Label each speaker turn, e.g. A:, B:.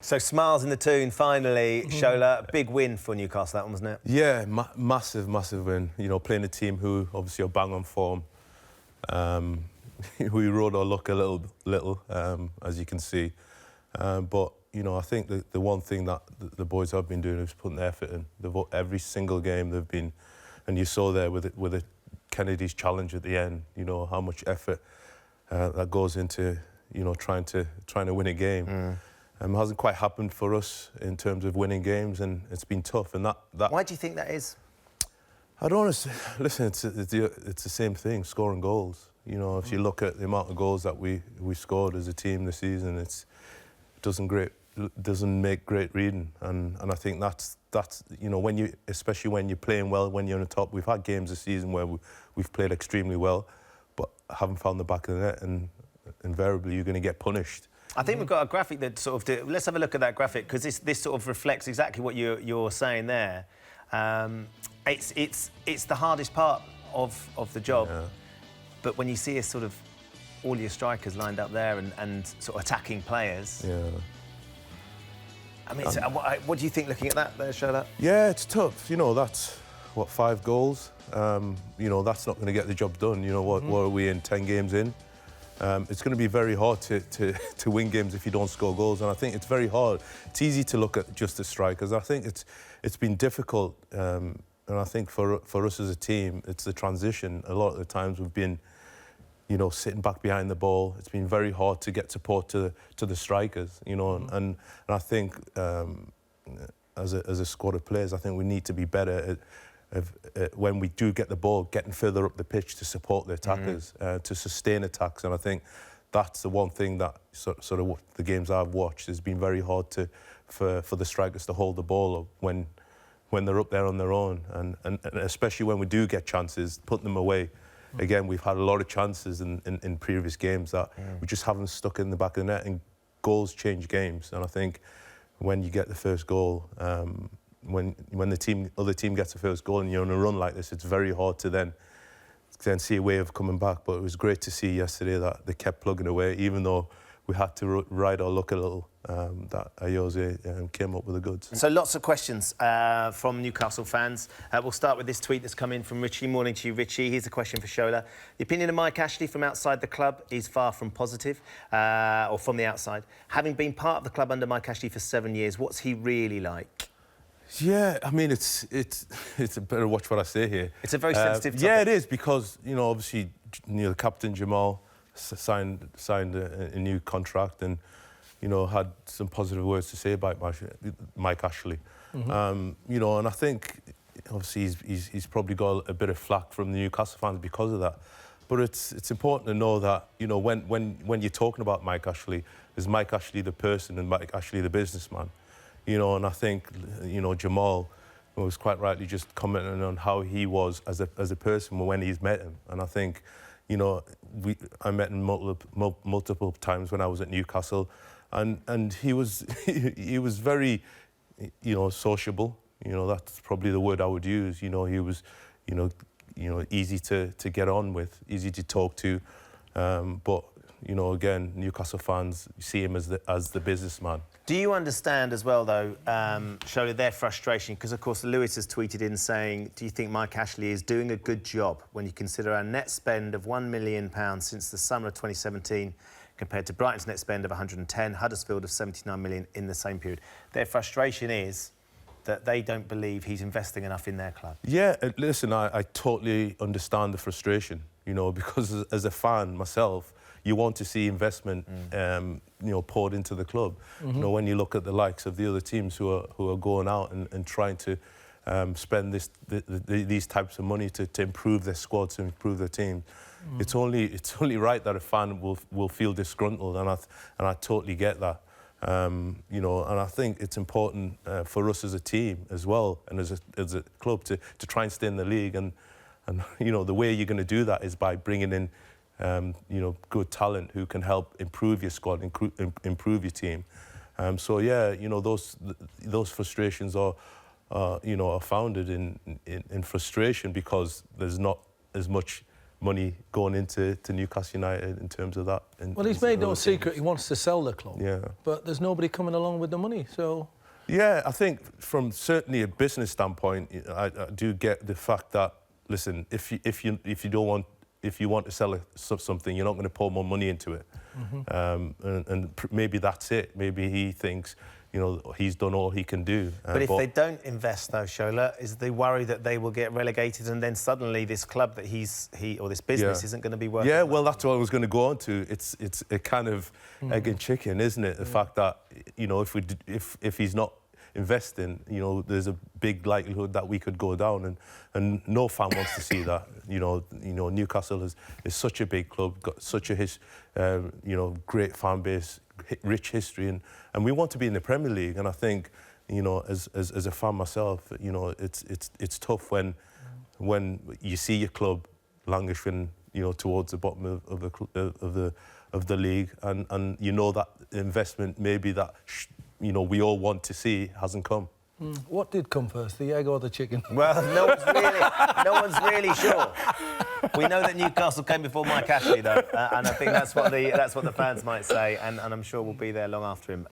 A: So smiles in the tune, finally, Shola. Big win for Newcastle, that one, wasn't it?
B: Yeah, massive win. You know, playing a team who obviously are bang on form. We rode our luck a little, as you can see. But, you know, I think the one thing that the boys have been doing is putting the effort in. Every single game they've been, and you saw there with the Kennedy's challenge at the end, you know, how much effort that goes into, you know, trying to win a game. It hasn't quite happened for us in terms of winning games, and it's been tough. And that
A: Why do you think that is?
B: I don't know. Listen, it's the same thing, scoring goals. You know, if you look at the amount of goals that we scored as a team this season, it doesn't make great reading. And I think that's you know, especially when you're playing well, when you're on the top. We've had games this season where we've played extremely well, but haven't found the back of the net, and invariably you're going to get punished.
A: I think we've got a graphic that sort of... Let's have a look at that graphic, because this sort of reflects exactly what you're saying there. It's the hardest part of the job. Yeah. But when you see sort of all your strikers lined up there and sort of attacking players... Yeah. I mean, what do you think looking at that there, Shola?
B: Yeah, it's tough. You know, that's, what, 5 goals? You know, that's not going to get the job done. You know, what are we in, 10 games in? It's going to be very hard to win games if you don't score goals, and I think it's very hard. It's easy to look at just the strikers. I think it's been difficult, and I think for us as a team, it's the transition. A lot of the times we've been, you know, sitting back behind the ball. It's been very hard to get support to the strikers, you know, and I think as a squad of players, I think we need to be better at when we do get the ball, getting further up the pitch to support the attackers, to sustain attacks. And I think that's the one thing that sort of the games I've watched has been very hard for the strikers to hold the ball up when they're up there on their own, and especially when we do get chances, putting them away. Again, we've had a lot of chances in previous games that we just haven't stuck in the back of the net, and goals change games. And I think when you get the first goal, when the other team gets the first goal and you're on a run like this, it's very hard to then see a way of coming back. But it was great to see yesterday that they kept plugging away, even though we had to ride our luck a little, that Ayoze came up with the goods.
A: So lots of questions from Newcastle fans. We'll start with this tweet that's come in from Richie. Morning to you, Richie. Here's a question for Shola. The opinion of Mike Ashley from outside the club is far from positive, or from the outside. Having been part of the club under Mike Ashley for 7 years, what's he really like?
B: Yeah, I mean, it's better watch what I say here.
A: It's a very sensitive topic.
B: Yeah, it is, because, you know, obviously, you know, the captain, Jamal, signed a new contract and, you know, had some positive words to say about Mike Ashley. You know, and I think, obviously, he's probably got a bit of flack from the Newcastle fans because of that. But it's important to know that, you know, when you're talking about Mike Ashley, is Mike Ashley the person and Mike Ashley the businessman? You know, and I think, you know, Jamal was quite rightly just commenting on how he was as a person when he's met him. And I think, you know, I met him multiple times when I was at Newcastle, and he was very, you know, sociable. You know, that's probably the word I would use. You know, he was, you know, easy to get on with, easy to talk to. But, you know, again, Newcastle fans see him as the businessman.
A: Do you understand as well, though, Shola, their frustration? Because, of course, Lewis has tweeted in saying, do you think Mike Ashley is doing a good job when you consider our net spend of £1 million since the summer of 2017 compared to Brighton's net spend of 110, Huddersfield of 79 million in the same period? Their frustration is that they don't believe he's investing enough in their club.
B: Yeah, listen, I totally understand the frustration, you know, because as a fan myself, you want to see investment, you know, poured into the club. You know, when you look at the likes of the other teams who are going out and trying to spend these types of money to improve their squads, to improve their team, it's only right that a fan will feel disgruntled, and I totally get that. You know, and I think it's important for us as a team as well, and as a club to try and stay in the league. And you know, the way you're going to do that is by bringing in you know, good talent who can help improve your squad, improve your team. So yeah, you know, those frustrations are you know, are founded in frustration because there's not as much money going into Newcastle United in terms of that.
C: Well, he's made no secret he wants to sell the club.
B: Yeah.
C: But there's nobody coming along with the money, so...
B: Yeah, I think from certainly a business standpoint, I do get the fact that, listen, if you want to sell something, you're not going to pour more money into it. And maybe that's it. Maybe he thinks, you know, he's done all he can do.
A: But if they don't invest, though, Shola, is the worry that they will get relegated and then suddenly this club that or this business isn't going to be working?
B: Yeah, well, that's what I was going to go on to. It's a kind of egg and chicken, isn't it? The fact that, you know, if he's not investing, you know, there's a big likelihood that we could go down, and no fan wants to see that. You know, Newcastle is such a big club, got such a great fan base, rich history, and we want to be in the Premier League. And I think, you know, as a fan myself, you know, it's tough when you see your club languishing, you know, towards the bottom of the league, and you know that investment maybe that you know we all want to see hasn't come.
C: What did come first, the egg or the chicken?
A: Well, no one's really sure. We know that Newcastle came before Mike Ashley, though, and I think that's what the fans might say, and I'm sure we'll be there long after him.